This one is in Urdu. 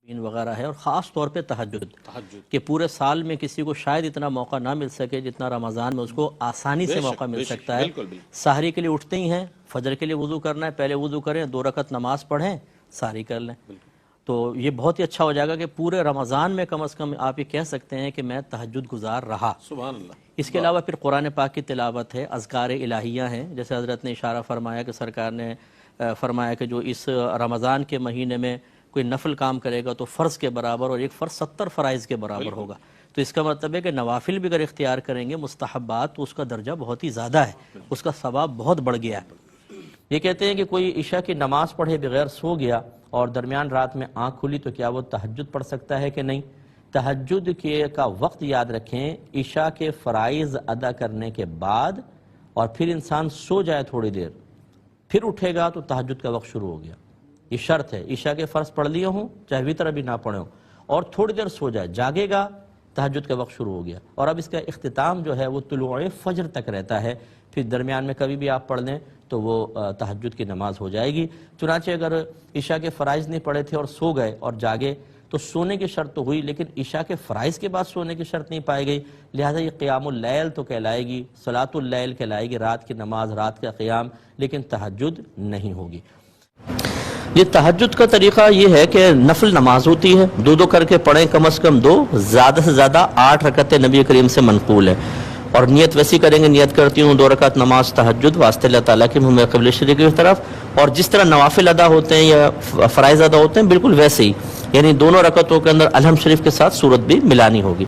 وغیرہ ہے، اور خاص طور پہ تہجد کہ پورے سال میں کسی کو شاید اتنا موقع نہ مل سکے جتنا رمضان میں اس کو آسانی سے موقع مل سکتا ہے۔ سحری کے لیے اٹھتے ہی ہیں، فجر کے لیے وضو کرنا ہے، پہلے وضو کریں، 2 رکعت نماز پڑھیں، سحری کر لیں، تو یہ بہت ہی اچھا ہو جائے گا کہ پورے رمضان میں کم از کم آپ یہ کہہ سکتے ہیں کہ میں تہجد گزار رہا۔ سبحان اللہ۔ اس کے علاوہ پھر قرآن پاک کی تلاوت ہے، اذکار الہیہ ہیں، جیسے حضرت نے اشارہ فرمایا کہ سرکار نے فرمایا کہ جو اس رمضان کے مہینے میں کوئی نفل کام کرے گا تو فرض کے برابر، اور ایک فرض 70 فرائض کے برابر ہوگا، تو اس کا مطلب ہے کہ نوافل بھی اگر اختیار کریں گے، مستحبات، تو اس کا درجہ بہت ہی زیادہ ہے، اس کا ثواب بہت بڑھ گیا ہے۔ یہ کہتے ہیں کہ کوئی عشاء کی نماز پڑھے بغیر سو گیا اور درمیان رات میں آنکھ کھلی تو کیا وہ تہجد پڑھ سکتا ہے کہ نہیں؟ تہجد کا وقت یاد رکھیں، عشاء کے فرائض ادا کرنے کے بعد، اور پھر انسان سو جائے تھوڑی دیر، پھر اٹھے گا تو تہجد کا وقت شروع ہو گیا۔ یہ شرط ہے، عشاء کے فرض پڑھ لیے ہوں چاہے وتر بھی نہ پڑھے ہوں، اور تھوڑی دیر سو جائے، جاگے گا، تہجد کا وقت شروع ہو گیا۔ اور اب اس کا اختتام جو ہے وہ طلوع فجر تک رہتا ہے، پھر درمیان میں کبھی بھی آپ پڑھ لیں تو وہ تہجد کی نماز ہو جائے گی۔ چنانچہ اگر عشاء کے فرائض نہیں پڑھے تھے اور سو گئے اور جاگے تو سونے کی شرط تو ہوئی، لیکن عشاء کے فرائض کے بعد سونے کی شرط نہیں پائی گئی، لہذا یہ قیام اللیل تو کہلائے گی، صلاۃ اللیل کہلائے گی، رات کی نماز، رات کا قیام، لیکن تہجد نہیں ہوگی۔ یہ تہجد کا طریقہ یہ ہے کہ نفل نماز ہوتی ہے، 2 کر کے پڑھیں، کم از کم 2، زیادہ سے زیادہ 8 رکعتیں نبی کریم سے منقول ہے، اور نیت ویسی کریں گے، نیت کرتی ہوں 2 رکعت نماز تہجد واسطے اللہ تعالیٰ کے منہ قبلہ شریف کی طرف، اور جس طرح نوافل ادا ہوتے ہیں یا فرائض ادا ہوتے ہیں بالکل ویسے ہی، یعنی دونوں رکعتوں کے اندر الحمد شریف کے ساتھ سورت بھی ملانی ہوگی۔